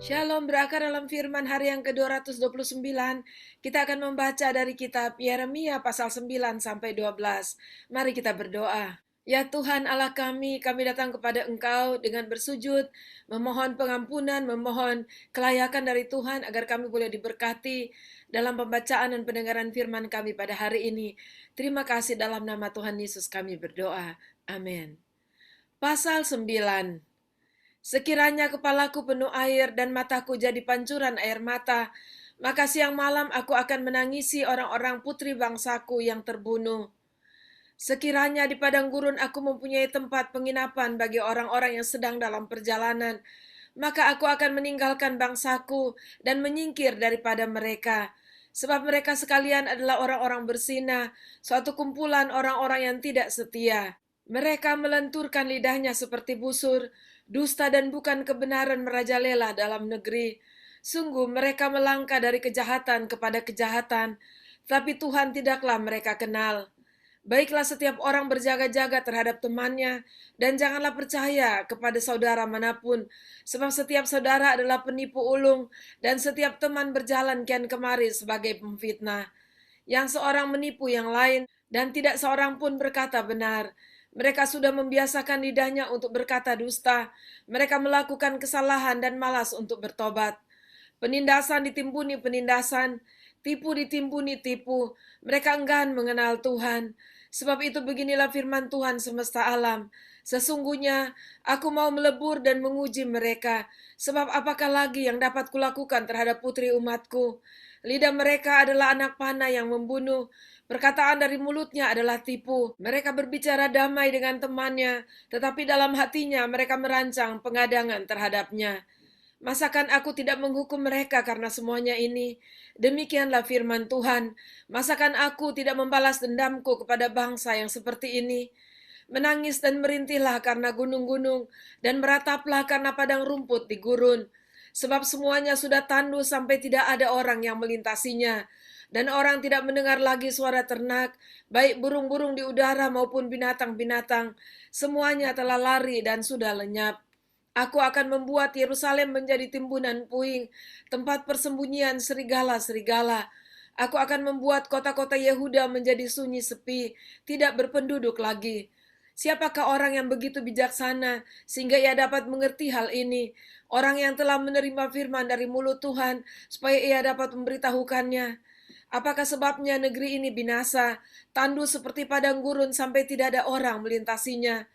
Shalom, berakar dalam firman hari yang ke-229. Kita akan membaca dari kitab Yeremia pasal 9 sampai 12. Mari kita berdoa. Ya Tuhan Allah kami datang kepada Engkau dengan bersujud, memohon pengampunan, memohon kelayakan dari Tuhan agar kami boleh diberkati dalam pembacaan dan pendengaran firman kami pada hari ini. Terima kasih dalam nama Tuhan Yesus kami berdoa. Amin. Pasal 9. Sekiranya kepalaku penuh air dan mataku jadi pancuran air mata, maka siang malam aku akan menangisi orang-orang putri bangsaku yang terbunuh. Sekiranya di padang gurun aku mempunyai tempat penginapan bagi orang-orang yang sedang dalam perjalanan, maka aku akan meninggalkan bangsaku dan menyingkir daripada mereka. Sebab mereka sekalian adalah orang-orang berzina, suatu kumpulan orang-orang yang tidak setia. Mereka melenturkan lidahnya seperti busur, dusta dan bukan kebenaran merajalela dalam negeri. Sungguh mereka melangkah dari kejahatan kepada kejahatan, tapi Tuhan tidaklah mereka kenal. Baiklah setiap orang berjaga-jaga terhadap temannya, dan janganlah percaya kepada saudara manapun, sebab setiap saudara adalah penipu ulung, dan setiap teman berjalan kian kemari sebagai pemfitnah. Yang seorang menipu yang lain, dan tidak seorang pun berkata benar. Mereka sudah membiasakan lidahnya untuk berkata dusta. Mereka melakukan kesalahan dan malas untuk bertobat. Penindasan ditimbuni penindasan, tipu ditimbuni tipu. Mereka enggan mengenal Tuhan. Sebab itu beginilah firman Tuhan semesta alam. Sesungguhnya aku mau melebur dan menguji mereka. Sebab apakah lagi yang dapat kulakukan terhadap putri umatku? Lidah mereka adalah anak panah yang membunuh. Perkataan dari mulutnya adalah tipu. Mereka berbicara damai dengan temannya, tetapi dalam hatinya mereka merancang pengadangan terhadapnya. Masakan aku tidak menghukum mereka karena semuanya ini? Demikianlah firman Tuhan. Masakan aku tidak membalas dendamku kepada bangsa yang seperti ini? Menangis dan merintihlah karena gunung-gunung, dan merataplah karena padang rumput di gurun. Sebab semuanya sudah tandus sampai tidak ada orang yang melintasinya. Dan orang tidak mendengar lagi suara ternak, baik burung-burung di udara maupun binatang-binatang. Semuanya telah lari dan sudah lenyap. Aku akan membuat Yerusalem menjadi timbunan puing, tempat persembunyian serigala-serigala. Aku akan membuat kota-kota Yehuda menjadi sunyi sepi, tidak berpenduduk lagi. Siapakah orang yang begitu bijaksana sehingga ia dapat mengerti hal ini? Orang yang telah menerima firman dari mulut Tuhan supaya ia dapat memberitahukannya. Apakah sebabnya negeri ini binasa, tandus seperti padang gurun sampai tidak ada orang melintasinya?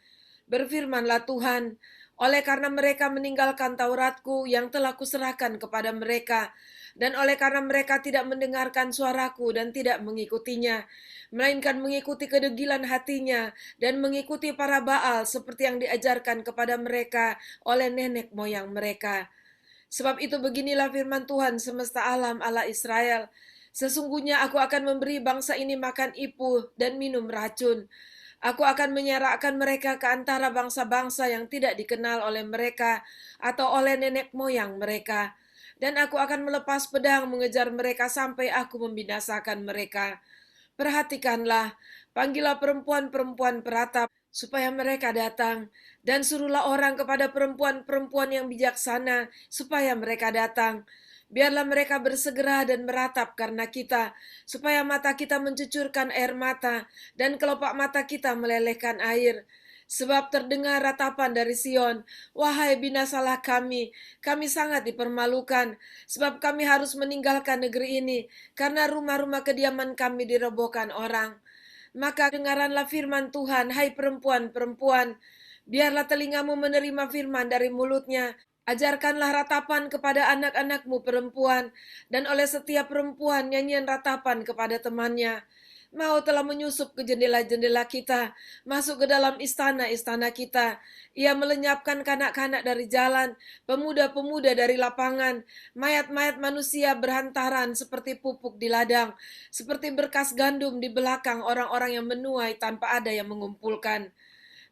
Berfirmanlah Tuhan, oleh karena mereka meninggalkan Tauratku yang telah kuserahkan kepada mereka, dan oleh karena mereka tidak mendengarkan suaraku dan tidak mengikutinya, melainkan mengikuti kedegilan hatinya dan mengikuti para Baal seperti yang diajarkan kepada mereka oleh nenek moyang mereka. Sebab itu beginilah firman Tuhan semesta alam Allah Israel, sesungguhnya aku akan memberi bangsa ini makan ipuh dan minum racun. Aku akan menyerakkan mereka ke antara bangsa-bangsa yang tidak dikenal oleh mereka atau oleh nenek moyang mereka. Dan aku akan melepas pedang mengejar mereka sampai aku membinasakan mereka. Perhatikanlah, panggillah perempuan-perempuan peratap supaya mereka datang, dan suruhlah orang kepada perempuan-perempuan yang bijaksana supaya mereka datang. Biarlah mereka bersegera dan meratap karena kita, supaya mata kita mencucurkan air mata, dan kelopak mata kita melelehkan air. Sebab terdengar ratapan dari Sion, wahai binasalah kami sangat dipermalukan, sebab kami harus meninggalkan negeri ini, karena rumah-rumah kediaman kami dirobohkan orang. Maka dengaranlah firman Tuhan, hai perempuan-perempuan, biarlah telingamu menerima firman dari mulutnya. Ajarkanlah ratapan kepada anak-anakmu perempuan, dan oleh setiap perempuan nyanyian ratapan kepada temannya. Mau telah menyusup ke jendela-jendela kita, masuk ke dalam istana-istana kita. Ia melenyapkan kanak-kanak dari jalan, pemuda-pemuda dari lapangan, mayat-mayat manusia berhantaran seperti pupuk di ladang, seperti berkas gandum di belakang orang-orang yang menuai tanpa ada yang mengumpulkan.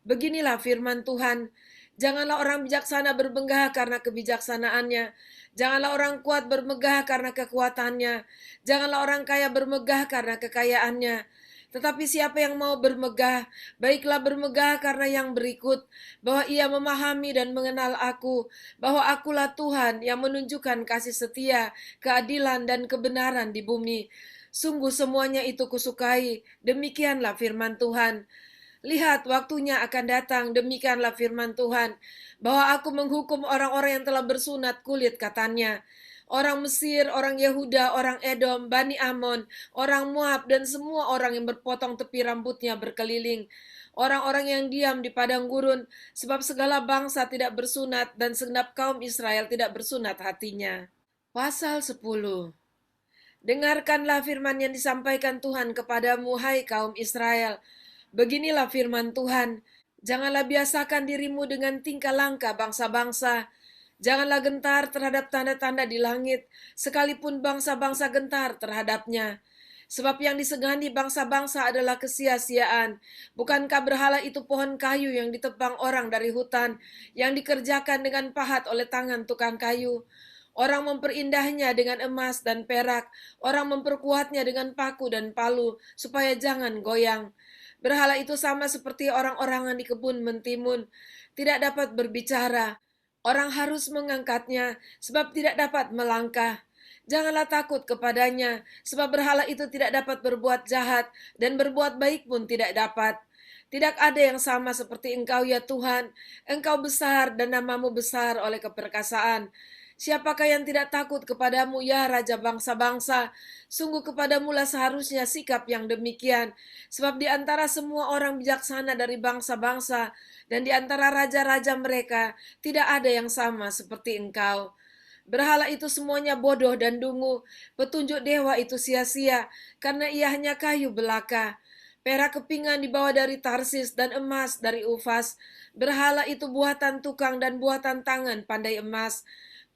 Beginilah firman Tuhan, janganlah orang bijaksana berbenggah karena kebijaksanaannya, janganlah orang kuat bermegah karena kekuatannya, janganlah orang kaya bermegah karena kekayaannya. Tetapi siapa yang mau bermegah, baiklah bermegah karena yang berikut, bahwa ia memahami dan mengenal aku, bahwa akulah Tuhan yang menunjukkan kasih setia, keadilan, dan kebenaran di bumi. Sungguh semuanya itu kusukai, demikianlah firman Tuhan. Lihat, waktunya akan datang, demikianlah firman Tuhan, bahwa aku menghukum orang-orang yang telah bersunat kulit, katanya. Orang Mesir, orang Yehuda, orang Edom, Bani Amon, orang Moab, dan semua orang yang berpotong tepi rambutnya berkeliling. Orang-orang yang diam di padang gurun, sebab segala bangsa tidak bersunat, dan segenap kaum Israel tidak bersunat hatinya. Pasal 10. Dengarkanlah firman yang disampaikan Tuhan kepadamu, hai kaum Israel. Beginilah firman Tuhan, janganlah biasakan dirimu dengan tingkah langkah bangsa-bangsa. Janganlah gentar terhadap tanda-tanda di langit, sekalipun bangsa-bangsa gentar terhadapnya. Sebab yang disegani bangsa-bangsa adalah kesia-siaan. Bukankah berhala itu pohon kayu yang ditebang orang dari hutan, yang dikerjakan dengan pahat oleh tangan tukang kayu? Orang memperindahnya dengan emas dan perak, orang memperkuatnya dengan paku dan palu, supaya jangan goyang. Berhala itu sama seperti orang-orangan di kebun mentimun, tidak dapat berbicara. Orang harus mengangkatnya, sebab tidak dapat melangkah. Janganlah takut kepadanya, sebab berhala itu tidak dapat berbuat jahat, dan berbuat baik pun tidak dapat. Tidak ada yang sama seperti Engkau ya Tuhan, Engkau besar dan namamu besar oleh keperkasaan. Siapakah yang tidak takut kepadamu ya Raja bangsa-bangsa? Sungguh kepadamulah seharusnya sikap yang demikian. Sebab di antara semua orang bijaksana dari bangsa-bangsa dan di antara raja-raja mereka tidak ada yang sama seperti engkau. Berhala itu semuanya bodoh dan dungu. Petunjuk dewa itu sia-sia karena ia hanya kayu belaka. Perak kepingan dibawa dari Tarsis dan emas dari Ufas. Berhala itu buatan tukang dan buatan tangan pandai emas.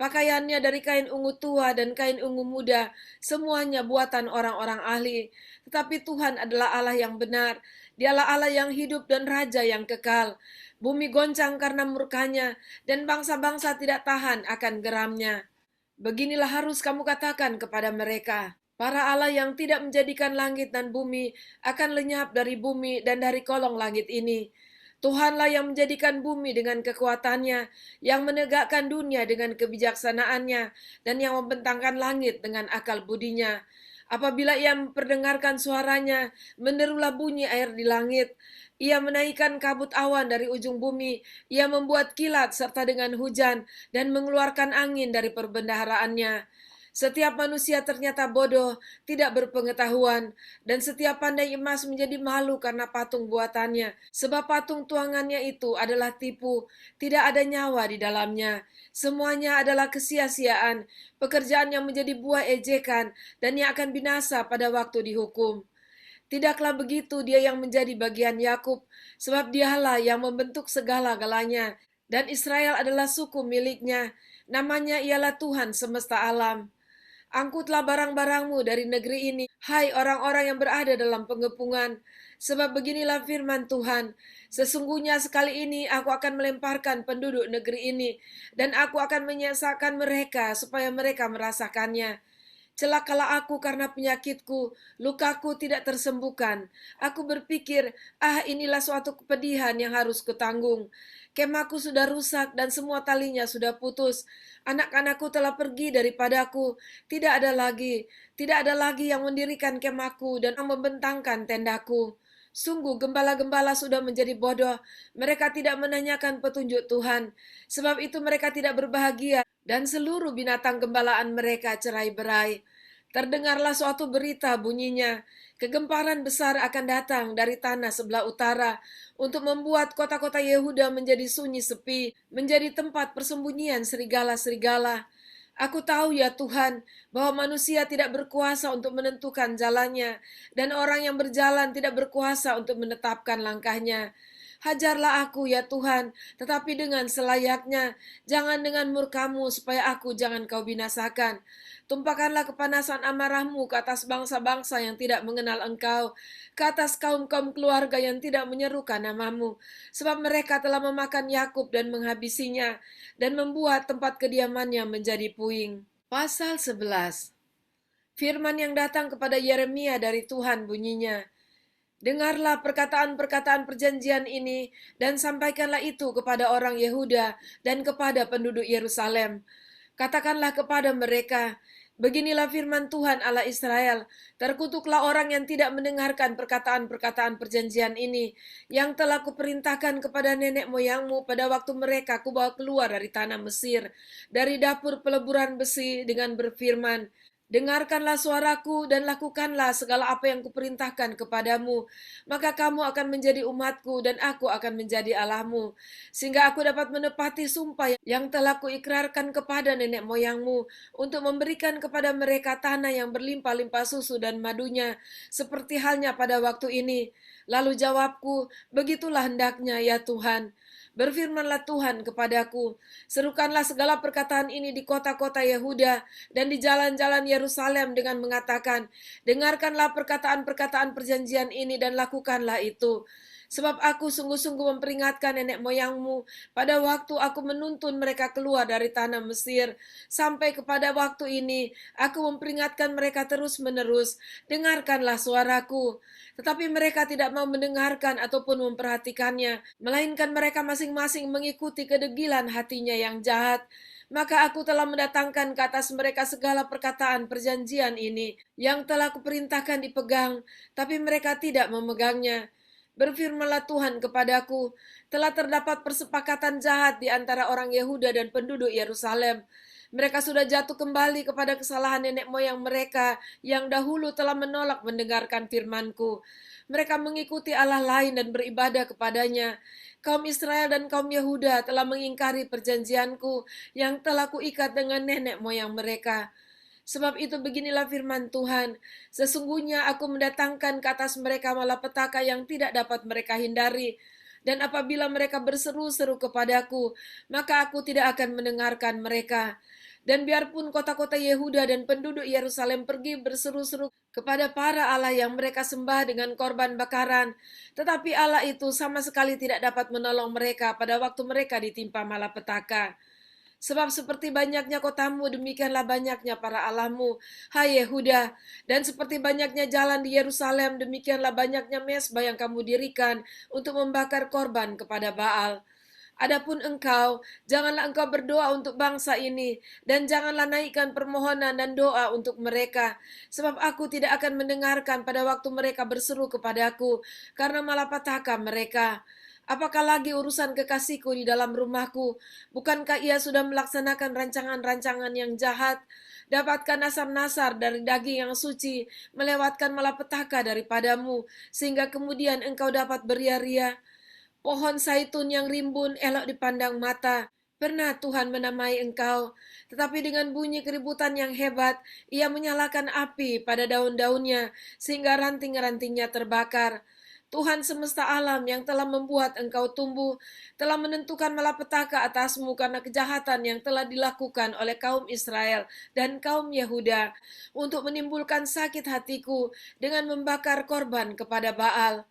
Pakaiannya dari kain ungu tua dan kain ungu muda, semuanya buatan orang-orang ahli. Tetapi Tuhan adalah Allah yang benar, Dialah Allah yang hidup dan Raja yang kekal. Bumi goncang karena murkanya, dan bangsa-bangsa tidak tahan akan geramnya. Beginilah harus kamu katakan kepada mereka, para Allah yang tidak menjadikan langit dan bumi akan lenyap dari bumi dan dari kolong langit ini. Tuhanlah yang menjadikan bumi dengan kekuatannya, yang menegakkan dunia dengan kebijaksanaannya, dan yang membentangkan langit dengan akal budinya. Apabila ia memperdengarkan suaranya, menderulah bunyi air di langit. Ia menaikkan kabut awan dari ujung bumi, ia membuat kilat serta dengan hujan, dan mengeluarkan angin dari perbendaharaannya. Setiap manusia ternyata bodoh, tidak berpengetahuan, dan setiap pandai emas menjadi malu karena patung buatannya. Sebab patung tuangannya itu adalah tipu, tidak ada nyawa di dalamnya. Semuanya adalah kesia-siaan, pekerjaan yang menjadi buah ejekan, dan yang akan binasa pada waktu dihukum. Tidaklah begitu dia yang menjadi bagian Yakub, sebab dialah yang membentuk segala-galanya, dan Israel adalah suku miliknya. Namanya ialah Tuhan semesta alam. Angkutlah barang-barangmu dari negeri ini, hai orang-orang yang berada dalam pengepungan. Sebab beginilah firman Tuhan, sesungguhnya sekali ini aku akan melemparkan penduduk negeri ini, dan aku akan menyesakan mereka supaya mereka merasakannya. Celakalah aku karena penyakitku, lukaku tidak tersembuhkan. Aku berpikir, inilah suatu kepedihan yang harus kutanggung. Kemahku sudah rusak dan semua talinya sudah putus. Anak-anakku telah pergi daripadaku. Tidak ada lagi yang mendirikan kemahku dan yang membentangkan tendaku. Sungguh gembala-gembala sudah menjadi bodoh. Mereka tidak menanyakan petunjuk Tuhan. Sebab itu mereka tidak berbahagia dan seluruh binatang gembalaan mereka cerai-berai. Terdengarlah suatu berita bunyinya, kegemparan besar akan datang dari tanah sebelah utara untuk membuat kota-kota Yehuda menjadi sunyi sepi, menjadi tempat persembunyian serigala-serigala. Aku tahu ya Tuhan, bahwa manusia tidak berkuasa untuk menentukan jalannya, dan orang yang berjalan tidak berkuasa untuk menetapkan langkahnya. Hajarlah aku ya Tuhan, tetapi dengan selayaknya, jangan dengan murkamu supaya aku jangan kau binasakan. Tumpahkanlah kepanasan amarahmu ke atas bangsa-bangsa yang tidak mengenal engkau, ke atas kaum-kaum keluarga yang tidak menyerukan namamu, sebab mereka telah memakan Yakub dan menghabisinya, dan membuat tempat kediamannya menjadi puing. Pasal 11. Firman yang datang kepada Yeremia dari Tuhan bunyinya, Dengarlah perkataan-perkataan perjanjian ini dan sampaikanlah itu kepada orang Yehuda dan kepada penduduk Yerusalem. Katakanlah kepada mereka, beginilah firman Tuhan Allah Israel, terkutuklah orang yang tidak mendengarkan perkataan-perkataan perjanjian ini, yang telah kuperintahkan kepada nenek moyangmu pada waktu mereka kubawa keluar dari tanah Mesir, dari dapur peleburan besi dengan berfirman, dengarkanlah suaraku dan lakukanlah segala apa yang kuperintahkan kepadamu, maka kamu akan menjadi umatku dan aku akan menjadi Allahmu, sehingga aku dapat menepati sumpah yang telah kuikrarkan kepada nenek moyangmu untuk memberikan kepada mereka tanah yang berlimpah-limpah susu dan madunya, seperti halnya pada waktu ini. Lalu jawabku, begitulah hendaknya ya Tuhan. Berfirmanlah Tuhan kepadaku, serukanlah segala perkataan ini di kota-kota Yehuda dan di jalan-jalan Yerusalem dengan mengatakan, dengarkanlah perkataan-perkataan perjanjian ini dan lakukanlah itu. Sebab aku sungguh-sungguh memperingatkan nenek moyangmu pada waktu aku menuntun mereka keluar dari tanah Mesir. Sampai kepada waktu ini, aku memperingatkan mereka terus-menerus, dengarkanlah suaraku. Tetapi mereka tidak mau mendengarkan ataupun memperhatikannya, melainkan mereka masing-masing mengikuti kedegilan hatinya yang jahat. Maka aku telah mendatangkan ke atas mereka segala perkataan perjanjian ini, yang telah kuperintahkan dipegang, tapi mereka tidak memegangnya. Berfirmanlah Tuhan kepadaku, telah terdapat persepakatan jahat di antara orang Yehuda dan penduduk Yerusalem. Mereka sudah jatuh kembali kepada kesalahan nenek moyang mereka yang dahulu telah menolak mendengarkan firman-Ku. Mereka mengikuti Allah lain dan beribadah kepadanya. Kaum Israel dan kaum Yehuda telah mengingkari perjanjian-Ku yang telah Kuikat dengan nenek moyang mereka. Sebab itu beginilah firman Tuhan, sesungguhnya aku mendatangkan ke atas mereka malapetaka yang tidak dapat mereka hindari, dan apabila mereka berseru-seru kepadaku, maka aku tidak akan mendengarkan mereka. Dan biarpun kota-kota Yehuda dan penduduk Yerusalem pergi berseru-seru kepada para Allah yang mereka sembah dengan korban bakaran, tetapi Allah itu sama sekali tidak dapat menolong mereka pada waktu mereka ditimpa malapetaka. Sebab seperti banyaknya kotamu, demikianlah banyaknya para allahmu, hai Yehuda. Dan seperti banyaknya jalan di Yerusalem, demikianlah banyaknya mezbah yang kamu dirikan untuk membakar korban kepada Baal. Adapun engkau, janganlah engkau berdoa untuk bangsa ini, dan janganlah naikkan permohonan dan doa untuk mereka, sebab aku tidak akan mendengarkan pada waktu mereka berseru kepadaku, karena malapetaka mereka. Apakah lagi urusan kekasihku di dalam rumahku? Bukankah ia sudah melaksanakan rancangan-rancangan yang jahat? Dapatkan nasar-nasar dari daging yang suci, melewatkan malapetaka daripadamu, sehingga kemudian engkau dapat beria-ria. Pohon zaitun yang rimbun elok dipandang mata. Pernah Tuhan menamai engkau, tetapi dengan bunyi keributan yang hebat, ia menyalakan api pada daun-daunnya, sehingga ranting-rantingnya terbakar. Tuhan semesta alam yang telah membuat engkau tumbuh, telah menentukan malapetaka atasmu karena kejahatan yang telah dilakukan oleh kaum Israel dan kaum Yehuda, untuk menimbulkan sakit hatiku dengan membakar korban kepada Baal.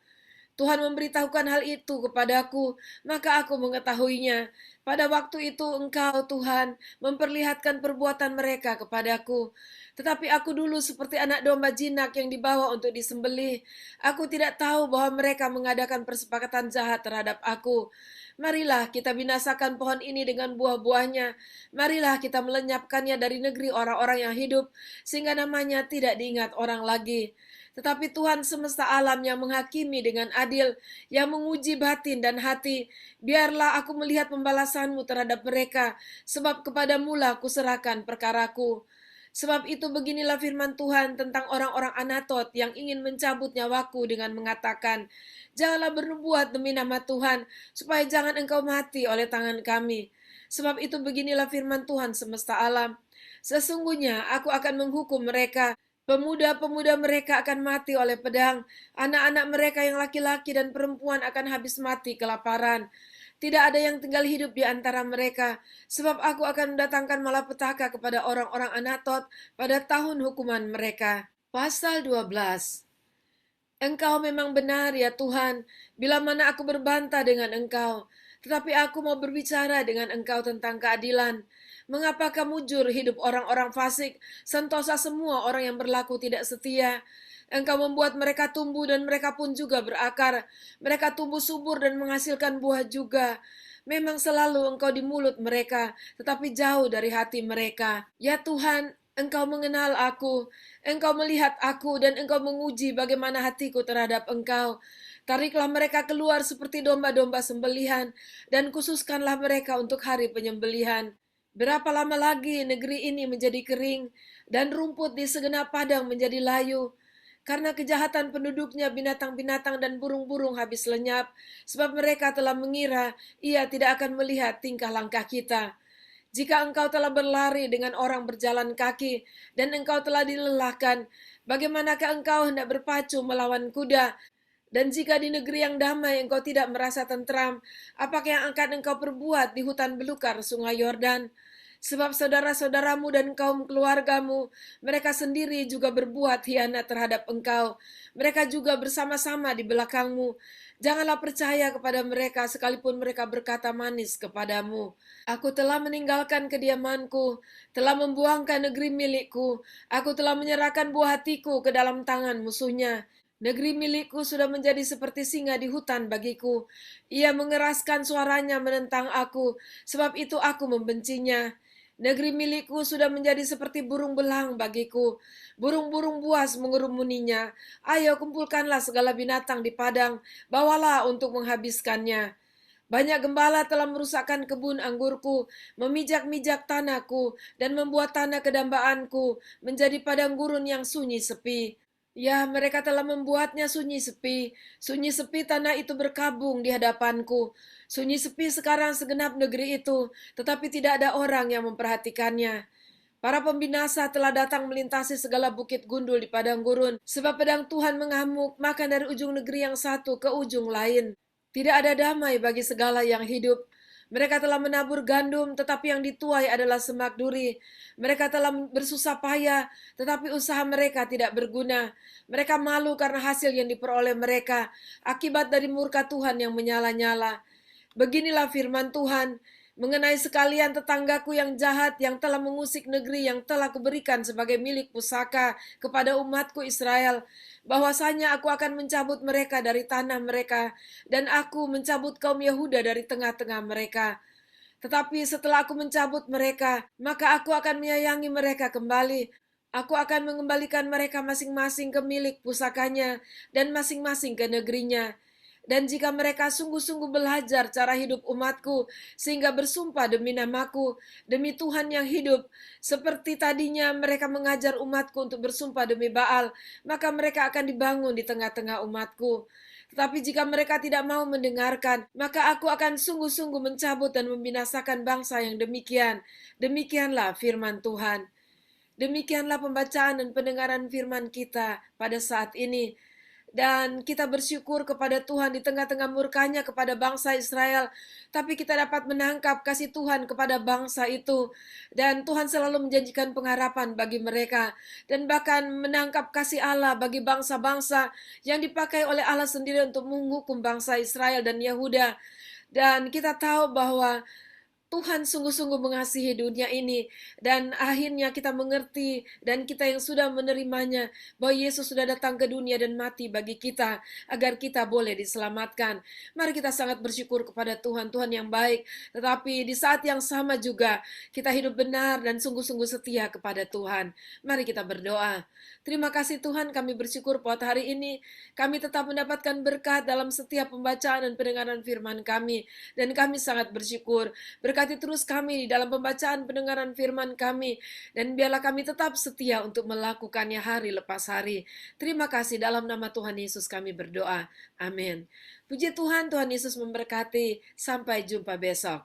Tuhan memberitahukan hal itu kepadaku, maka aku mengetahuinya. Pada waktu itu engkau, Tuhan, memperlihatkan perbuatan mereka kepadaku. Tetapi aku dulu seperti anak domba jinak yang dibawa untuk disembelih. Aku tidak tahu bahwa mereka mengadakan persepakatan jahat terhadap aku. Marilah kita binasakan pohon ini dengan buah-buahnya. Marilah kita melenyapkannya dari negeri orang-orang yang hidup, sehingga namanya tidak diingat orang lagi. Tetapi Tuhan semesta alam yang menghakimi dengan adil, yang menguji batin dan hati, biarlah aku melihat pembalasanmu terhadap mereka, sebab kepadamulah kuserahkan perkaraku. Sebab itu beginilah firman Tuhan tentang orang-orang Anatot yang ingin mencabut nyawaku dengan mengatakan, janganlah bernubuat demi nama Tuhan, supaya jangan engkau mati oleh tangan kami. Sebab itu beginilah firman Tuhan semesta alam, sesungguhnya aku akan menghukum mereka. Pemuda-pemuda mereka akan mati oleh pedang, anak-anak mereka yang laki-laki dan perempuan akan habis mati kelaparan. Tidak ada yang tinggal hidup di antara mereka, sebab aku akan mendatangkan malapetaka kepada orang-orang Anatot pada tahun hukuman mereka. Pasal 12. Engkau memang benar ya Tuhan, bila mana aku berbantah dengan Engkau, tetapi aku mau berbicara dengan Engkau tentang keadilan. Mengapa kamu mujur hidup orang-orang fasik, sentosa semua orang yang berlaku tidak setia? Engkau membuat mereka tumbuh dan mereka pun juga berakar. Mereka tumbuh subur dan menghasilkan buah juga. Memang selalu Engkau di mulut mereka, tetapi jauh dari hati mereka. Ya Tuhan, Engkau mengenal aku, Engkau melihat aku, dan Engkau menguji bagaimana hatiku terhadap Engkau. Tariklah mereka keluar seperti domba-domba sembelihan, dan khususkanlah mereka untuk hari penyembelihan. Berapa lama lagi negeri ini menjadi kering, dan rumput di segenap padang menjadi layu? Karena kejahatan penduduknya, binatang-binatang dan burung-burung habis lenyap, sebab mereka telah mengira ia tidak akan melihat tingkah langkah kita. Jika engkau telah berlari dengan orang berjalan kaki, dan engkau telah dilelahkan, bagaimanakah engkau hendak berpacu melawan kuda? Dan jika di negeri yang damai engkau tidak merasa tentram, apakah yang akan engkau perbuat di hutan belukar sungai Yordan? Sebab saudara-saudaramu dan kaum keluargamu, mereka sendiri juga berbuat hianat terhadap engkau. Mereka juga bersama-sama di belakangmu. Janganlah percaya kepada mereka sekalipun mereka berkata manis kepadamu. Aku telah meninggalkan kediamanku, telah membuangkan negeri milikku. Aku telah menyerahkan buah hatiku ke dalam tangan musuhnya. Negeri milikku sudah menjadi seperti singa di hutan bagiku. Ia mengeraskan suaranya menentang aku, sebab itu aku membencinya. Negeri milikku sudah menjadi seperti burung belang bagiku. Burung-burung buas mengerumuninya. Ayo kumpulkanlah segala binatang di padang, bawalah untuk menghabiskannya. Banyak gembala telah merusakkan kebun anggurku, memijak-mijak tanahku, dan membuat tanah kedambaanku menjadi padang gurun yang sunyi sepi. Ya, mereka telah membuatnya sunyi sepi. Sunyi sepi tanah itu berkabung di hadapanku. Sunyi sepi sekarang segenap negeri itu, tetapi tidak ada orang yang memperhatikannya. Para pembinasa telah datang melintasi segala bukit gundul di padang gurun, sebab pedang Tuhan mengamuk, makan dari ujung negeri yang satu ke ujung lain. Tidak ada damai bagi segala yang hidup. Mereka telah menabur gandum, tetapi yang dituai adalah semak duri. Mereka telah bersusah payah, tetapi usaha mereka tidak berguna. Mereka malu karena hasil yang diperoleh mereka, akibat dari murka Tuhan yang menyala-nyala. Beginilah firman Tuhan, mengenai sekalian tetanggaku yang jahat yang telah mengusik negeri yang telah kuberikan sebagai milik pusaka kepada umatku Israel, bahwasanya aku akan mencabut mereka dari tanah mereka, dan aku mencabut kaum Yehuda dari tengah-tengah mereka. Tetapi setelah aku mencabut mereka, maka aku akan menyayangi mereka kembali. Aku akan mengembalikan mereka masing-masing ke milik pusakanya dan masing-masing ke negerinya. Dan jika mereka sungguh-sungguh belajar cara hidup umatku, sehingga bersumpah demi namaku, demi Tuhan yang hidup, seperti tadinya mereka mengajar umatku untuk bersumpah demi Baal, maka mereka akan dibangun di tengah-tengah umatku. Tetapi jika mereka tidak mau mendengarkan, maka aku akan sungguh-sungguh mencabut dan membinasakan bangsa yang demikian. Demikianlah firman Tuhan. Demikianlah pembacaan dan pendengaran firman kita pada saat ini. Dan kita bersyukur kepada Tuhan di tengah-tengah murkanya kepada bangsa Israel. Tapi kita dapat menangkap kasih Tuhan kepada bangsa itu. Dan Tuhan selalu menjanjikan pengharapan bagi mereka. Dan bahkan menangkap kasih Allah bagi bangsa-bangsa yang dipakai oleh Allah sendiri untuk menghukum bangsa Israel dan Yehuda. Dan kita tahu bahwa Tuhan sungguh-sungguh mengasihi dunia ini, dan akhirnya kita mengerti, dan kita yang sudah menerimanya, bahwa Yesus sudah datang ke dunia dan mati bagi kita, agar kita boleh diselamatkan. Mari kita sangat bersyukur kepada Tuhan, Tuhan yang baik, tetapi di saat yang sama juga, kita hidup benar dan sungguh-sungguh setia kepada Tuhan. Mari kita berdoa. Terima kasih Tuhan, kami bersyukur buat hari ini, kami tetap mendapatkan berkat dalam setiap pembacaan dan pendengaran firman kami, dan kami sangat bersyukur. Berkati terus kami di dalam pembacaan pendengaran firman kami, dan biarlah kami tetap setia untuk melakukannya hari lepas hari. Terima kasih, dalam nama Tuhan Yesus kami berdoa. Amin. Puji Tuhan, Tuhan Yesus memberkati. Sampai jumpa besok.